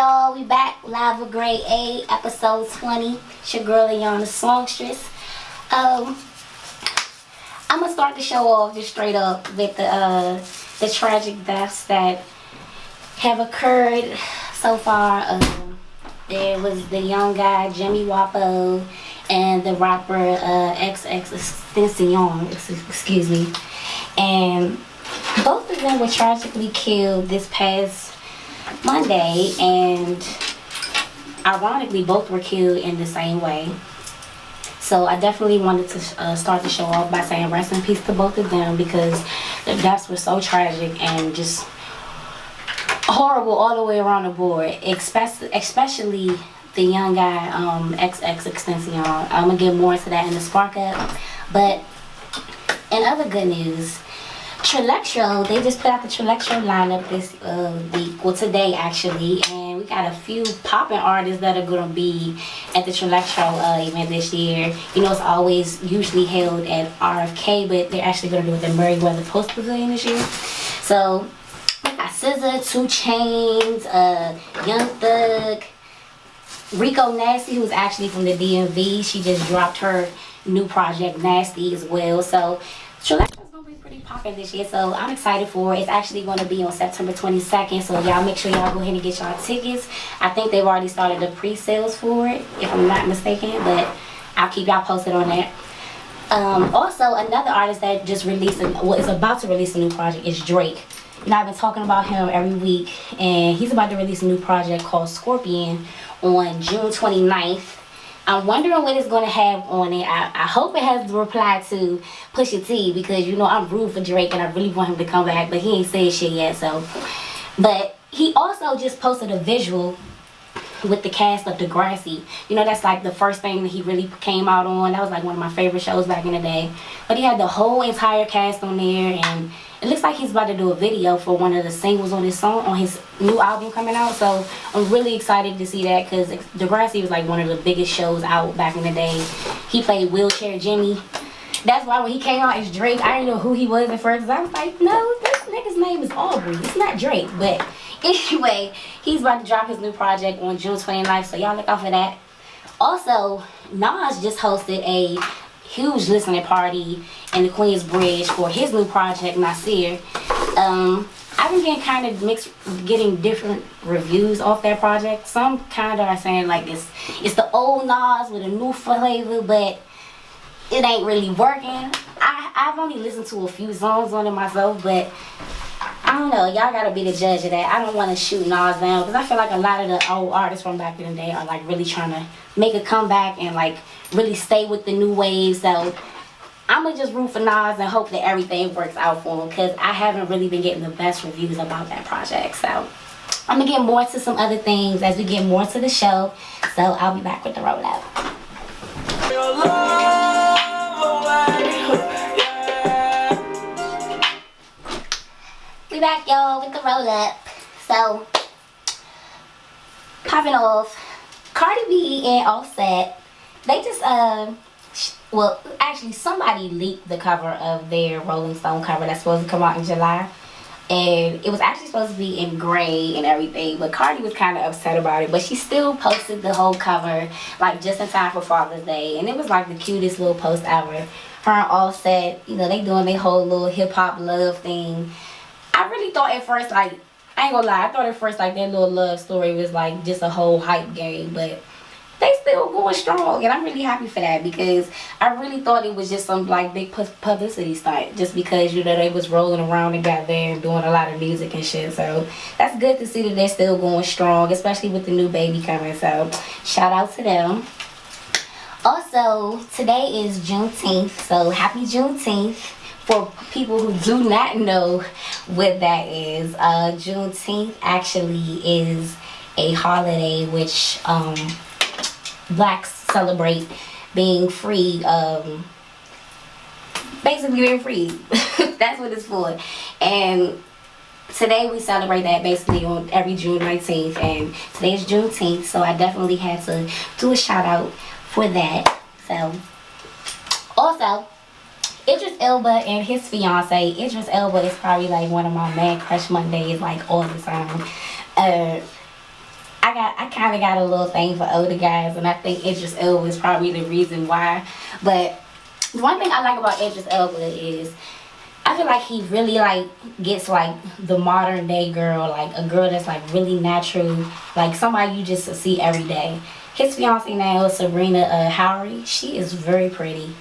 y'all? We back live with Grade A, episode 20. It's your girl Ayana, Songstress. I'm gonna start the show off just straight up with the tragic deaths that have occurred so far. There was the young guy Jimmy Wapo and the rapper XXXTentacion, excuse me, and both of them were tragically killed this past Monday, and ironically both were killed in the same way. So I definitely wanted to start the show off by saying rest in peace to both of them, because the deaths were so tragic and just horrible all the way around the board, especially the young guy XXXTentacion. I'm gonna get more into that in the spark up. But in other good news, Trilectro, they just put out the Trilectro lineup this week, well today actually, and we got a few popping artists that are gonna be at the Trilectro event this year. You know, it's always usually held at RFK, but they're actually gonna do it at Meriwether Post Pavilion this year. So we got SZA, 2 Chainz, Young Thug, Rico Nasty, who's actually from the DMV. She just dropped her new project Nasty as well. So Trilectro's gonna be pretty popping this year, so I'm excited for it. It's actually gonna be on September 22nd, so y'all make sure y'all go ahead and get y'all tickets. I think they've already started the pre-sales for it, if I'm not mistaken, but I'll keep y'all posted on that. Also, another artist that just released, is about to release a new project is Drake. You know, I've been talking about him every week, and he's about to release a new project called Scorpion on June 29th. I'm wondering what it's going to have on it. I hope it has the reply to Pusha T, because you know I'm rooting for Drake and I really want him to come back, but he ain't said shit yet. So, but he also just posted a visual with the cast of Degrassi. You know, that's like the first thing that he really came out on. That was like one of my favorite shows back in the day. But he had the whole entire cast on there, and it looks like he's about to do a video for one of the singles on his song, on his new album coming out. So I'm really excited to see that, because Degrassi was like one of the biggest shows out back in the day. He played Wheelchair Jimmy. That's why when he came out as Drake, I didn't know who he was at first. I was like, no, this nigga's name is Aubrey. It's not Drake. But anyway, he's about to drop his new project on June 29th, so y'all look out for that. Also, Nas just hosted a huge listening party in the Queens Bridge for his new project, Nasir. I've been getting kind of mixed, getting different reviews off that project. Some kind of are saying like it's the old Nas with a new flavor, but it ain't really working. I've only listened to a few songs on it myself, but I don't know. Y'all gotta be the judge of that. I don't want to shoot Nas down, because I feel like a lot of the old artists from back in the day are like really trying to make a comeback and like really stay with the new wave. So I'm gonna just root for Nas and hope that everything works out for him, because I haven't really been getting the best reviews about that project. So I'm gonna get more into some other things as we get more to the show. So I'll be back with the roll up. We back, y'all, with the roll up. So popping off, Cardi B and Offset, they just well, actually somebody leaked the cover of their Rolling Stone cover that's supposed to come out in July, and it was actually supposed to be in gray and everything, but Cardi was kind of upset about it, but she still posted the whole cover like just in time for Father's Day, and it was like the cutest little post ever. Her and Offset, you know, they doing their whole little hip-hop love thing. I really thought at first, like, I ain't gonna lie, I thought at first like their little love story was like just a whole hype game, but they still going strong, and I'm really happy for that, because I really thought it was just some like big publicity stunt, just because, you know, they was rolling around together and doing a lot of music and shit. So that's good to see that they're still going strong, especially with the new baby coming. So shout out to them. Also, today is Juneteenth, so happy Juneteenth. For people who do not know what that is, Juneteenth actually is a holiday which blacks celebrate being free, basically being free. That's what it's for. And today we celebrate that basically on every June 19th, and today is Juneteenth, so I definitely had to do a shout out for that. So also, Idris Elba and his fiance. Idris Elba is probably like one of my man crush Mondays like all the time. I kind of got a little thing for older guys, and I think Idris Elba is probably the reason why. But the one thing I like about Idris Elba is I feel like he really like gets like the modern day girl, like a girl that's like really natural, like somebody you just see every day. His fiance now is Serena Howry. She is very pretty,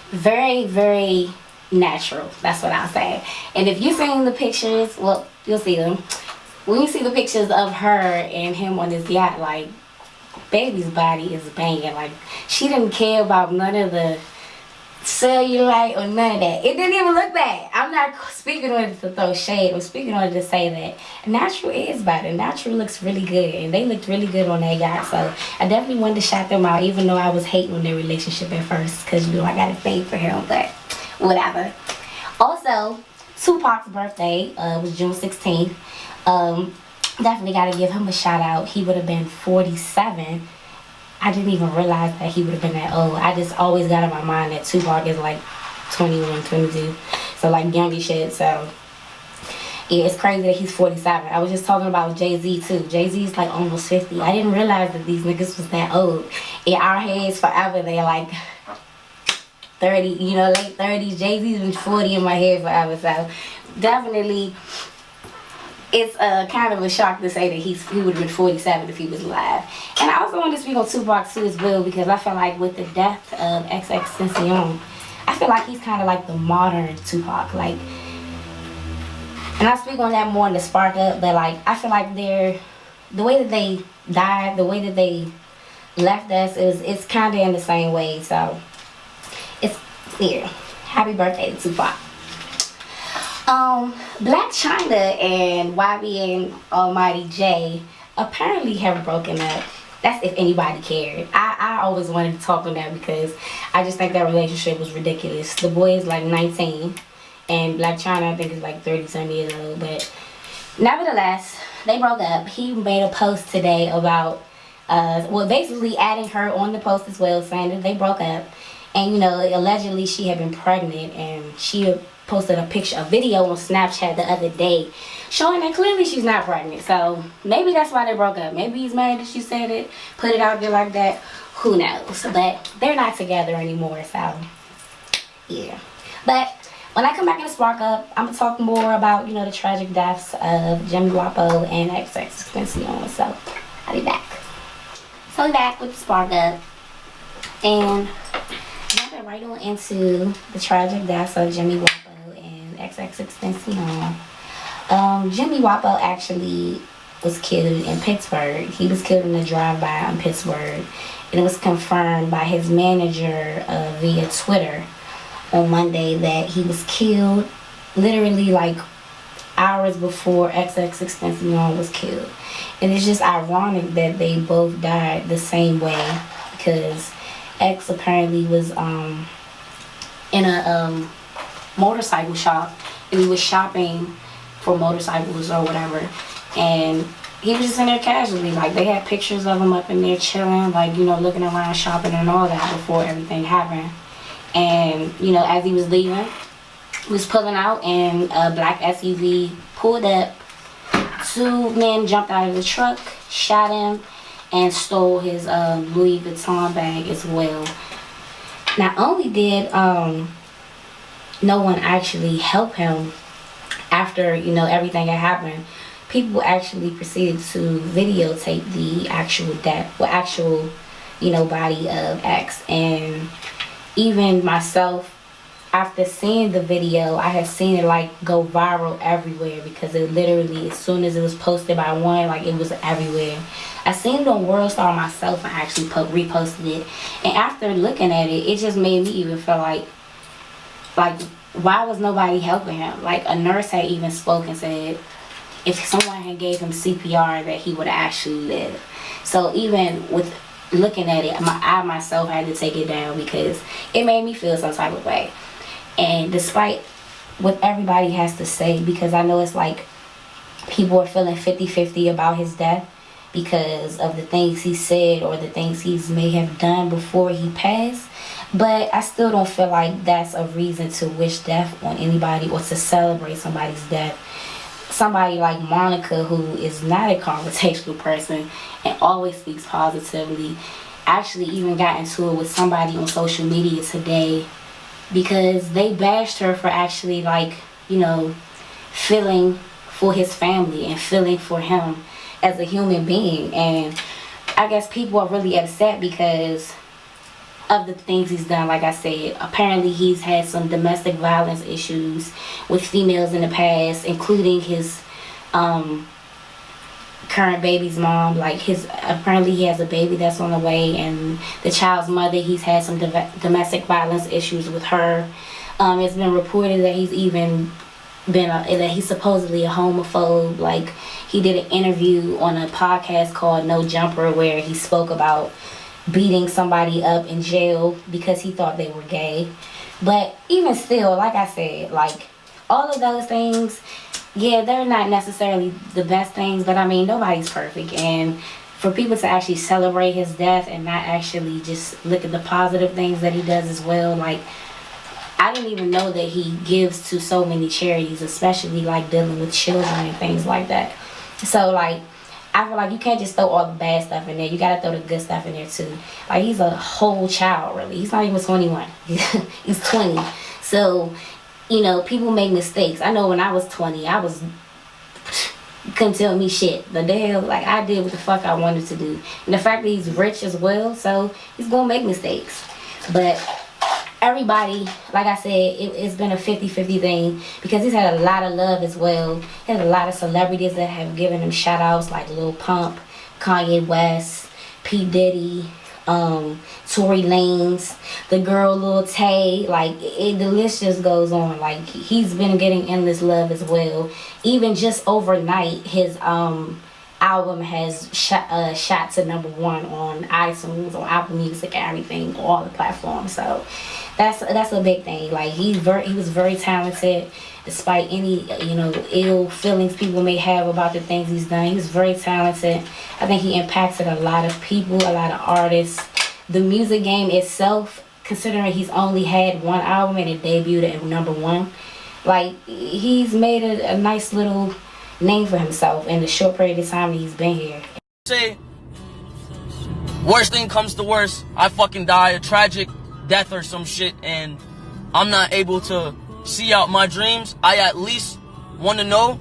very, very natural. That's what I'll say. And if you've seen the pictures, well, you'll see them. When you see the pictures of her and him on this yacht, like, baby's body is banging. Like, she didn't care about none of the cellulite or none of that. It didn't even look bad. I'm not speaking on it to throw shade. I'm speaking on it to say that natural is better. Natural looks really good, and they looked really good on that yacht. So I definitely wanted to shout them out, even though I was hating on their relationship at first, because you know I got a thing for him, but whatever. Also, Tupac's birthday was June 16th. Definitely got to give him a shout out. He would have been 47. I didn't even realize that he would have been that old. I just always got in my mind that Tupac is like 21, 22. So like youngy shit. So yeah, it's crazy that he's 47. I was just talking about Jay-Z too. Jay-Z's like almost 50. I didn't realize that these niggas was that old. In our heads forever, they're like 30, you know, late 30s. Jay-Z's been 40 in my head forever. So definitely it's kind of a shock to say that he would have been 47 if he was alive. And I also want to speak on Tupac too as well, because I feel like with the death of XXXTentacion, I feel like he's kind of like the modern Tupac. Like, and I speak on that more in the Spark Up, but like I feel like the way that they died, the way that they left us, it's kind of in the same way. So it's weird. Happy birthday to Tupac. Black China and YB and Almighty J apparently have broken up. That's if anybody cared. I always wanted to talk on that because I just think that relationship was ridiculous. The boy is like 19 and Black China I think is like 30-some years old. But nevertheless, they broke up. He made a post today about, well, basically adding her on the post as well, saying that they broke up. And you know, allegedly she had been pregnant, and she posted a video on Snapchat the other day showing that clearly she's not pregnant. So maybe that's why they broke up. Maybe he's mad that she said it, put it out there like that. Who knows? But they're not together anymore, so yeah. But when I come back in the Spark Up, I'm gonna talk more about, you know, the tragic deaths of Jimmy Wapo and XXXTentacion. So I'll be back. So we're back with the Spark Up, and jumping right on into the tragic deaths of Jimmy Wapo and XXXTentacion. Jimmy Wapo actually was killed in Pittsburgh. He was killed in a drive-by in Pittsburgh, and it was confirmed by his manager via Twitter on Monday that he was killed literally like hours before XXXTentacion was killed. And it's just ironic that they both died the same way, because X apparently was in a motorcycle shop, and he was shopping for motorcycles or whatever, and he was just in there casually. Like, they had pictures of him up in there chilling, like, you know, looking around, shopping and all that before everything happened. And you know, as he was leaving, he was pulling out, and a black SUV pulled up. Two men jumped out of the truck, shot him, and stole his Louis Vuitton bag as well. Not only did no one actually help him after, you know, everything had happened, people actually proceeded to videotape the actual death, the actual, you know, body of X. And even myself, after seeing the video, I had seen it like go viral everywhere, because it literally, as soon as it was posted by one, like, it was everywhere. I seen it on World Star myself and actually reposted it. And after looking at it, it just made me even feel like why was nobody helping him? Like, a nurse had even spoke and said if someone had gave him CPR that he would actually live. So even with looking at it, I myself had to take it down because it made me feel some type of way. And despite what everybody has to say, because I know it's like people are feeling 50-50 about his death because of the things he said or the things he may have done before he passed, but I still don't feel like that's a reason to wish death on anybody or to celebrate somebody's death. somebody like Monica, who is not a confrontational person and always speaks positively, actually even got into it with somebody on social media today because they bashed her for actually, like, you know, feeling for his family and feeling for him as a human being. And I guess people are really upset because of the things he's done. Like I said, apparently he's had some domestic violence issues with females in the past, including his current baby's mom. Like, apparently he has a baby that's on the way, and the child's mother, he's had some domestic violence issues with her. It's been reported that he's even that he's supposedly a homophobe. Like, he did an interview on a podcast called No Jumper where he spoke about beating somebody up in jail because he thought they were gay. But even still, like I said, like, all of those things, yeah, they're not necessarily the best things, but I mean, nobody's perfect. And for people to actually celebrate his death and not actually just look at the positive things that he does as well, like, I didn't even know that he gives to so many charities, especially like dealing with children and things like that. So, like, I feel like you can't just throw all the bad stuff in there. You gotta throw the good stuff in there too. Like, he's a whole child, really. He's not even 21. He's 20. So, you know, people make mistakes. I know when I was 20, you couldn't tell me shit. The hell, like, I did what the fuck I wanted to do. And the fact that he's rich as well, so he's gonna make mistakes. But everybody, like I said, it's been a 50-50 thing because he's had a lot of love as well. He has a lot of celebrities that have given him shout outs, like Lil Pump, Kanye West, P. Diddy, Tory Lanez, the girl Lil Tay. Like, the list just goes on. Like, he's been getting endless love as well. Even just overnight, his album has shot to #1 on iTunes, on Apple Music, and everything, all the platforms. So that's a big thing. Like, he was very talented, despite any, you know, ill feelings people may have about the things he's done. He was very talented. I think he impacted a lot of people, a lot of artists. The music game itself, considering he's only had one album and it debuted at #1, like, he's made a nice little name for himself in the short period of time that he's been here. Say, worst thing comes to worst, I fucking die a tragic death or some shit, and I'm not able to see out my dreams. I at least want to know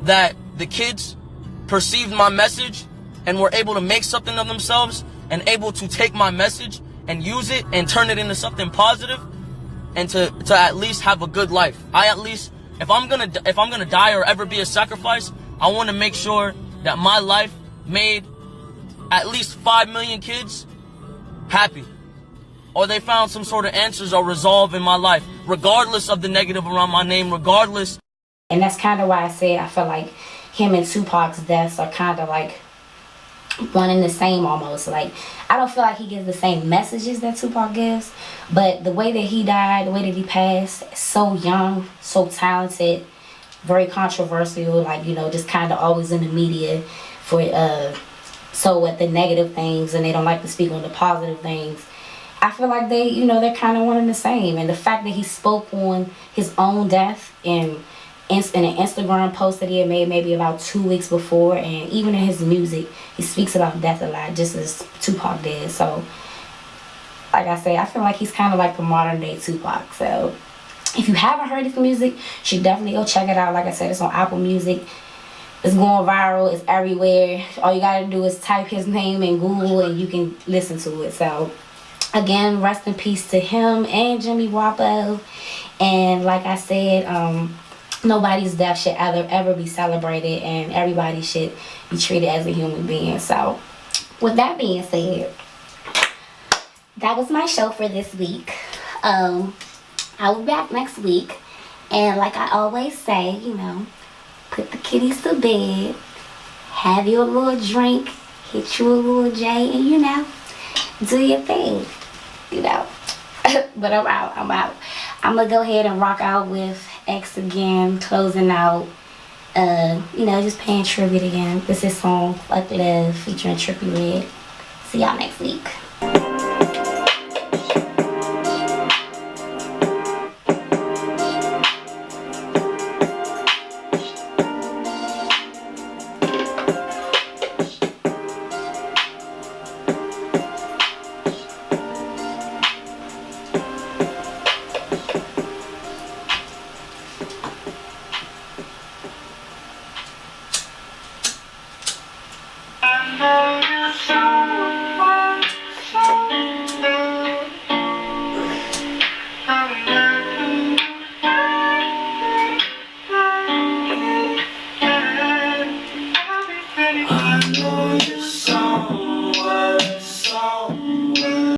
that the kids perceived my message and were able to make something of themselves and able to take my message and use it and turn it into something positive, and to at least have a good life. I at least, if I'm gonna die or ever be a sacrifice, I want to make sure that my life made at least 5 million kids happy, or they found some sort of answers or resolve in my life, regardless of the negative around my name, regardless. And that's kind of why I say I feel like him and Tupac's deaths are kind of like one and the same almost. Like, I don't feel like he gives the same messages that Tupac gives, but the way that he died, the way that he passed, so young, so talented, very controversial, like, you know, just kind of always in the media for the negative things, and they don't like to speak on the positive things. I feel like they, you know, they're kind of one and the same. And the fact that he spoke on his own death in an Instagram post that he had made maybe about 2 weeks before, and even in his music, he speaks about death a lot, just as Tupac did. So, like I say, I feel like he's kind of like the modern day Tupac. So, if you haven't heard his music, you should definitely go check it out. Like I said, it's on Apple Music. It's going viral. It's everywhere. All you gotta do is type his name in Google and you can listen to it. So, again, rest in peace to him and Jimmy Wapo. And like I said, nobody's death should ever be celebrated, and everybody should be treated as a human being. So, with that being said, that was my show for this week. I'll be back next week, and like I always say, you know, put the kitties to bed, have your little drink, hit you a little J, and, you know, do your thing, you know. But I'm out. I'm gonna go ahead and rock out with X again, closing out, you know, just paying tribute again. This is song Fuck Love featuring Trippie Redd. See y'all next week.